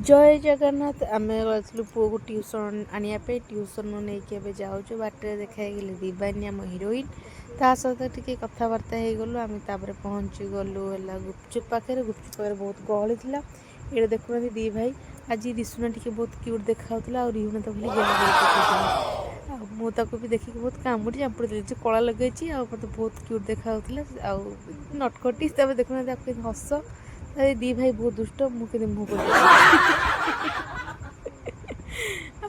जय जगन्नाथ आम गलु पुओ को ट्यूशन आने ट्यूशन नहीं कि जाऊँ बाटर देखा दीवानी आम हिरोइन ता सहित टी कथबार्ता हो गलु आम पहुँची गलु है गुपचुप पाखे बहुत गहली थी ये देखुना दी भाई आज रिसुना टी बहुत क्यूट देखा रिहुना तो खाली गेला मुझे भी देखिए बहुत कामुड़ी चापुड़ी जो कला लगे मत बहुत क्यूट देखा नटखटी देखुना हस दी भाई बहुत दुष्ट मुझे मुँह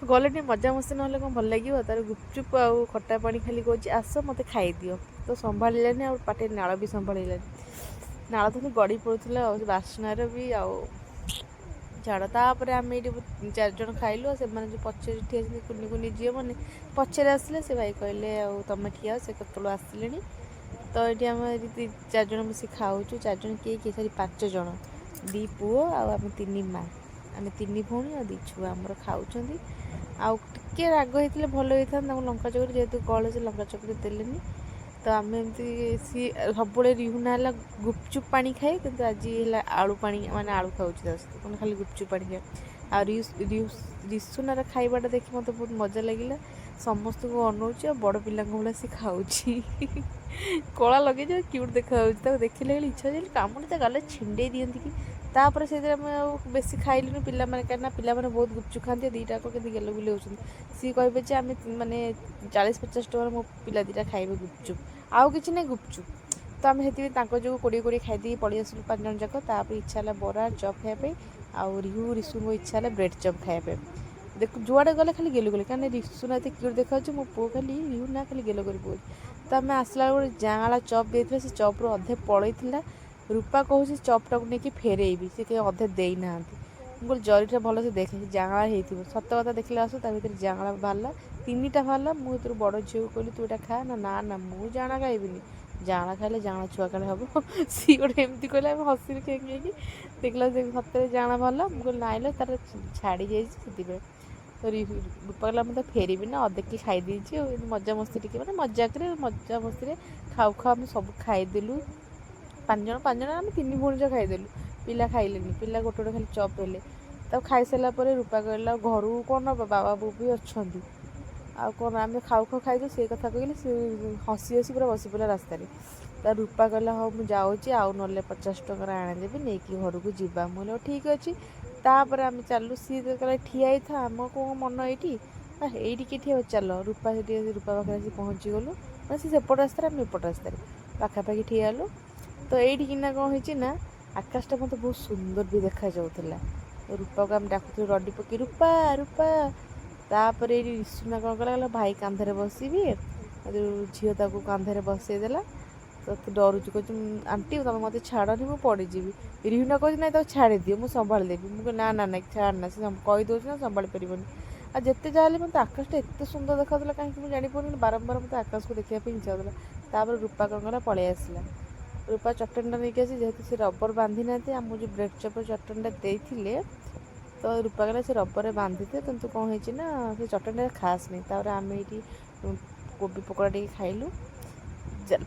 गले टे मजा मस्ती ना कौन भल लगे तार गुपचुप आउ खटा पानी खाली कौच आस मत खाई दियो तो संभालानी आ पाटे नाल भी संभालानी नाल तो गड़ी पड़ूला बास्नार भी झाड़ तापर आम ये 4 जन खाइलु से जो पचर ठिया कुनि कुनि झील मैंने पचर आसिले से भाई कहले तुम ठिया से कतु आसिले तो ये आम 4 जन बस खाऊ 4 जन किए सॉरी 5 जन 2 पुओ आम 3 माँ आम 3 भौणी और 2 छुआ आमर खाऊँ आगे राग होता भल होता लंका चकरी जेहतु गहल से लंका चकरी देलेनी तो आम एमती सी सब रिहुना है गुपचुप पानी खाए कि आज है आलू पानी माने आलू खाऊँ मैंने खाली गुपचुप पानी खाए रिसुनार खाइबाटा देखी मत बहुत मजा लगे समस्त को अनौच बड़ पिला भाई सी खाऊ कला लगे क्यूट देखा देखने इच्छा कामुड़ी गले छिंडे दिखती कि तापर से बेस खाइलुनि पिला कहीं पे बहुत गुपचुप खाते 2टा के गेल बुले होती सी कहे आम मैंने 40-50 टकर मो पिला 2टा खाइबे गुपचुप आउ कि ना गुपचुप तो आम से जो 20 खाई पलि आसलु 5 जन जाक इच्छा है बरा चप खायापी आउ रिहु रिसु को इच्छा है ब्रेड चप खायापी देख जुआड़े गले खाली गेलु गले कहीं रिसु ना क्यूट देखा मो पु खाली रिहु ना खाली गेल कर पुओ तो आम आसला गोटे जाँला चप देते से चप्रु अधे पलैला रूपा कहूँ चपटा को लेकिन फेरेबी से कहीं अधे देना मुझे जरीटा भल से देखे जाँला हो सत कथा देखले आसो भर जाँला बाहर 3टा बाहर मुझे बड़ झील को कहली तू एटा खा ना ना मुझे जाँला खाइबिनी जाँला खाइले जाँला छुआ काले हम सी गोटे एमती कहले हसी खेकी देखला सतरे जाँला बाहर मुझे नाइल तार छाड़ी जाए तो रूपा कहला मतलब फेरबी ना अधे खाई देती मजा मस्ती टी मैंने मजाक मजा मस्ती खाऊ खाऊ आम सब खाईदेलु 5 जन आम 3 भौणी जो खाईदेलु पिला खाइले पिला गोटे गोटे खाली चप हेले तब खाई सारा पर रूपा कहला घर कौन बाबा बो भी अच्छा आ कौन आम खाऊ खाऊ खाई से कथा कहले सी हसी हसी पूरा बसी पड़ा रास्त तो रूपा कहला हाँ मुझे जाऊँगी आउ ना 50 टकर आनेदेवी नहीं कि घर को जीवा मुझे ठीक अच्छे तापर आम चलू सी कहला ठिया ही था आम कौन मन ये ठिया चल रूपा से रूपा पाखे पहुँची गलु सी सेपट रास्तार आम एपट रास्तार पाखापाखि ठिया हेलु तो ये ना कौन हो आकाशटा मत बहुत सुंदर भी देखा जाऊला रूपा को आम डाकु रडी पकई रूपा रूपा तापर ये रिसुना कौन कला भाई कांधे बसबी जो झील ताको कांधे बसईदेला तो डरुच कह आंटी तुम मत छाड़नी मुझे पड़जी रिहुना कह ना छाड़ी दियो मुझे संभाल देवी मुझे ना ना ना छाड़ना से कहीदे ना संभाल पारन आ जिते जाए मत आकाशटा एत सुंदर देखा कहीं मुझे जापर बारंबार मत आकाश को देखा इच्छा होता रूपा कौन कला पलि आसला रूपा चटणीटा नहीं आसी जेहतु से रबर बांधि ना आम जो ब्रेड चपर चटणीटा देते तो रूपा कहला से रबर बांधीथे किंतु कौन है ना से चटणीटा खास नहीं तापर आम ये कोबी पकोड़ा टे खाइलु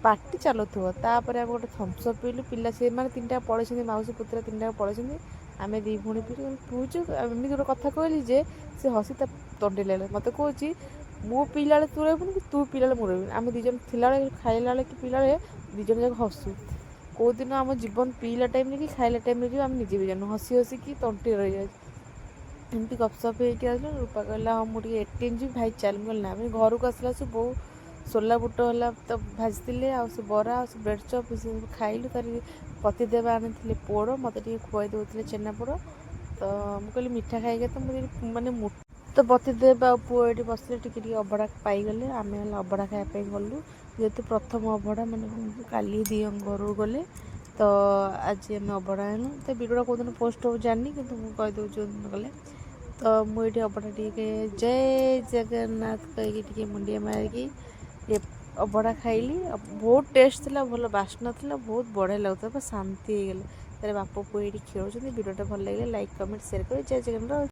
पार्टी चलुव तापर आम गोटे थम्सअप पीलु पिला से मैंने 3टा पलैं माउसी पुतरा 3टा पलैं आम 2 भौणी पीछे एमती गोटे कथा कहली जे से हसी तंडे लगे मत कहे मो पीला तू रही कि तू पीला मोर आम 2 जन थिला खाइला कि पीला 2 जन जाक हसू कौ दिन आम जीवन पीला टाइम कि खाइला टाइम आम निजे भी जानू हसी हसी कि तंटी रही जाए एमती गपसप हो रूपा कहला हाँ मुझे एटीएम जी भाई चल ना घर को आसला से बो सोला बुट है तो भाजते आ बरा आ ब्रेड चप खाइलु तार पतिदेव आनी पोड़ मत खुआई दौले छेनापोड़ तो मुझे कहली मीठा खाई तो मुझे मानने तो पतिदेव आ पुओ ये बसले टी अभड़ा पाईगले आम अभड़ा खायापी गलु जेहतु प्रथम अभड़ा मैंने काली दी घर गले तो आज आम अभड़ा आनु तो भिडियोटा कौ दिन पोस्ट हो जानी कि कहीदे गले तो मुझे अभड़ा टी जय जगन्नाथ कहीकि मुंडिया मारिकी अभड़ा खाइली बहुत टेस्ट थी भल बास्ना थी बहुत बढ़िया लगता शांति हो गला तेरे बाप पुओ ये खेलुँच भिडियोटा भल लगे लाइक कमेंट शेयर कर जय जगन्नाथ।